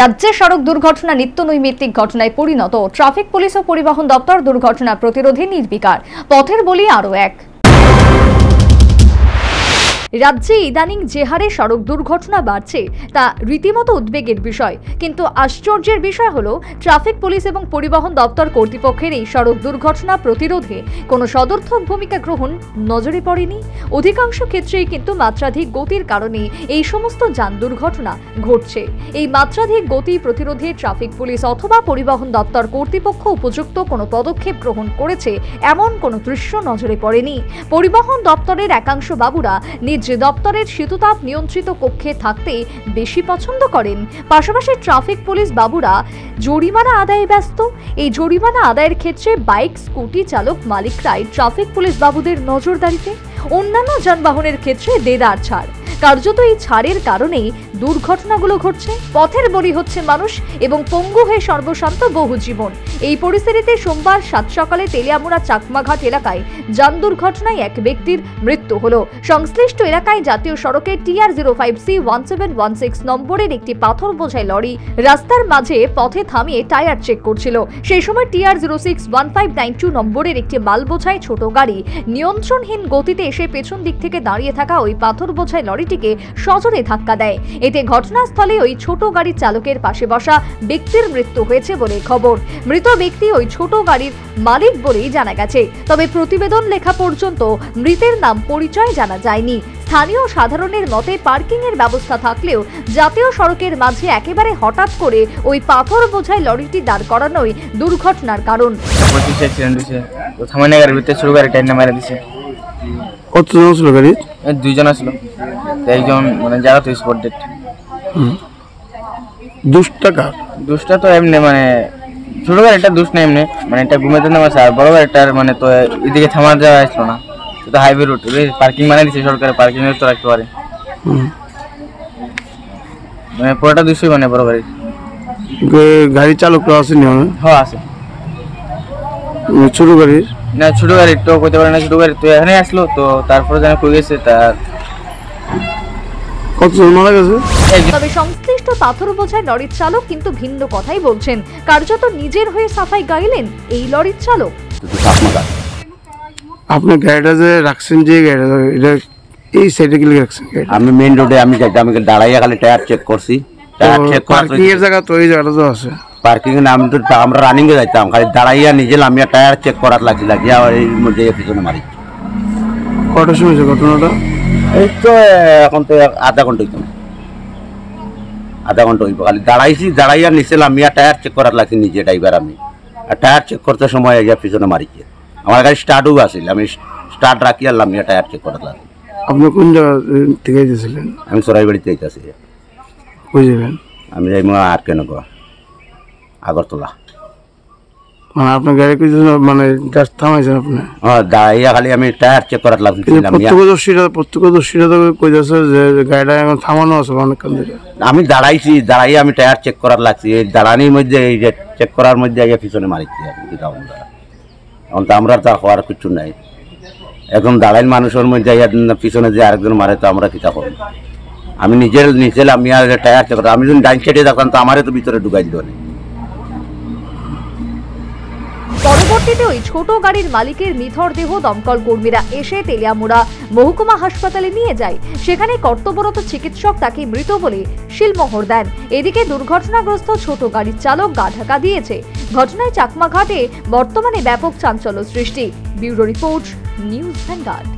রাজ্যে সড়ক দুর্ঘটনা নিত্য নৈমিত্তিক ঘটনায় পরিণত। ট্রাফিক পুলিশ ও পরিবহন দপ্তর দুর্ঘটনা প্রতিরোধে নির্বিকার। পথের বলি আরও এক। রাজ্যে ইদানিং যে হারে সড়ক দুর্ঘটনা বাড়ছে তা রীতিমতো উদ্বেগের বিষয়। কিন্তু আশ্চর্যের বিষয় হলো ট্রাফিক পুলিশ এবং পরিবহন দপ্তর কর্তৃপক্ষের এই সড়ক দুর্ঘটনা প্রতিরোধে কোনো সদর্থক ভূমিকা গ্রহণ নজরে পড়েনি। অধিকাংশ ক্ষেত্রেই কিন্তু মাত্রাধিক গতির কারণে এই সমস্ত যান দুর্ঘটনা ঘটছে। এই মাত্রাধিক গতি প্রতিরোধে ট্রাফিক পুলিশ অথবা পরিবহন দপ্তর কর্তৃপক্ষ উপযুক্ত কোনো পদক্ষেপ গ্রহণ করেছে এমন কোনো দৃশ্য নজরে পড়েনি। পরিবহন দপ্তরের একাংশ বাবুরা যে দপ্তরের শীততাপ নিয়ন্ত্রিত কক্ষে থাকতে বেশি পছন্দ করেন। পাশাপাশি ট্রাফিক পুলিশ বাবুরা জরিমানা আদায়ে ব্যস্ত। এই জরিমানা আদায়ের ক্ষেত্রে বাইক স্কুটি চালক মালিকরাই ট্রাফিক পুলিশ বাবুদের নজরদারিতে। অন্যান্য যানবাহনের ক্ষেত্রে দেদার ছাড়। কার্যত এই ছাড়ের কারণেই দুর্ঘটনাগুলো ঘটছে। পথের বলি হচ্ছে মানুষ এবং পঙ্গু হয়ে সর্বশান্ত বহু জীবন। এই পরিস্থিতিতে সোমবার সাত সকালে তেলিয়ামুড়া চাকমাঘাট এলাকায় যান দুর্ঘটনায় এক ব্যক্তির মৃত্যু হলো। সংশ্লিষ্ট এলাকায় জাতীয় সড়কে TR05C1716 নম্বরের একটি পাথর বোঝাই লরি রাস্তার মাঝে পথে থামিয়ে টায়ার চেক করছিল। সেই সময় TR061592 নম্বরের একটি মাল বোঝাই ছোট গাড়ি নিয়ন্ত্রণহীন গতিতে এসে পেছন দিক থেকে দাঁড়িয়ে থাকা ওই পাথর বোঝাই লরিটিকে সজোরে ধাক্কা দেয়। এতে ঘটনাস্থলে ওই ছোট গাড়ির চালকের পাশে বসা ব্যক্তির মৃত্যু হয়েছে বলে খবর। মৃত ব্যক্তি ওই ছোট গাড়ির মালিক বলেই জানা গেছে। তবে প্রতিবেদন লেখা পর্যন্ত মৃতের নাম পরিচয় জানা যায়নি। স্থানীয় সাধারণের মতে পার্কিং এর ব্যবস্থা থাকলেও জাতীয় সড়কের মাঝে একেবারে হঠাৎ করে ওই পাথর বোঝাই লরিটি দাঁড় করানোই দুর্ঘটনার কারণ। কতজন ছিল গাড়ি? দুইজন ছিল, একজন মানে যারা তো স্পট ডেট। দুষ্টা তো এমনি মানে ছোট গাড়িটা দুষ না, এমনি মানে এটা ঘুমেতে নামাছে। আর বড় গাড়িটার মানে তো এদিকে থামার যাওয়া আসলো না, তো হাইওয়ে রুট পার্কিং মানে দিচ্ছে সরকারের, পার্কিং এর তো রাখতে পারে। মানে পুরোটা দুশোই মানে বড় গাড়ি। গাড়ি চালকরা আসেনি? হ্যাঁ আছে। ছোট গাড়ির না, ছোট গাড়ি তো কইতে পারে না। ছোট গাড়ি তো এখানে আসলো, তো তারপরে যেন কই গেছে তার কতজন মারা গেছে। তবে সংশ্লিষ্ট পাথর বোঝাই লরির চালক কিন্তু ভিন্ন কথাই বলছেন। কার্যত নিজের হয়ে সাফাই গাইলেন এই লরির চালক। আপনি গাড়িটা যে রাখছেন, যে গাড়িটা এটা এই সাইডে গেলে রাখছেন? আমি মেইন রোডে আমি যাইতাম, আমি দাঁড়াইয়া খালি টায়ার চেক করছি। টায়ার চেক পার্কিং এর জায়গা তো এই জায়গাটা তো আছে। পার্কিং এর নাম তো আমরা রানিং এ যাইতাম, খালি দাঁড়াইয়া নিজে নামিয়া টায়ার চেক করার লাগিয়া এই মধ্যে পিছনে মারি। কটার সময় ঘটনাটা? এই তো এখন তো আধা ঘন্টা হইতো, আধা ঘন্টা হইব। খালি দাঁড়াইছি, দাঁড়াইয়া নিচে নামিয়া টায়ার চেক করার লাগছে নিজে ড্রাইভার আমি। আর টায়ার চেক করতে সময় গিয়া পিছনে মারিছে। আমার গাড়ি স্টার্টও আসিল, আমি স্টার্ট রাখিয়া নামিয়া টায়ার চেক করার লাগছে। আপনি কোন জায়গা থেকে গেছিলেন? আমি সরাইবাড়িতে যাইতেছি। কই যাবেন? আমি যাই আর কেন আগরতলা। মানে আপনার গাড়ি মানে জাস্ট থামাইছেন আপনি? হ্যাঁ, দাঁড়াইয়া খালি আমি টায়ার চেক করার লাগছে। প্রত্যক্ষদর্শীরা তো কইতেছে যে গাড়িটা এখন থামানো আছে অনেকক্ষণ ধরে। আমি দাঁড়াইছি, দাঁড়াইয়া আমি টায়ার চেক করার লাগছি। এই দাঁড়ানির মধ্যে এই যে চেক করার মধ্যে আগে পিছনে মারিছি। এখন তো আমরা তা হওয়ার কিছু নাই। এখন দাঁড়াইল মানুষের মধ্যে পিছনে যে আরেকজন মারে, তো আমরা কিতা করবো? আমি নিজের নিচে আমি আর টায়ার চেক করতাম। আমি যদি ডাইন সাইডে থাকতাম তো আমারে তো ভিতরে ঢুকাই দিত। পরবর্তীতে ওই ছোট গাড়ির মালিকের নিথর দেহ দমকল কর্মীরা এসে তেলিয়ামুড়া মহকুমা হাসপাতালে নিয়ে যায়। সেখানে কর্তব্যরত চিকিৎসক তাকে মৃত বলে শিলমোহর দেন। এদিকে দুর্ঘটনাগ্রস্ত ছোট গাড়ির চালক গা ঢাকা দিয়েছে। ঘটনায় চাকমাঘাটে বর্তমানে ব্যাপক চাঞ্চল্য সৃষ্টি। Bureau report, news vanguard.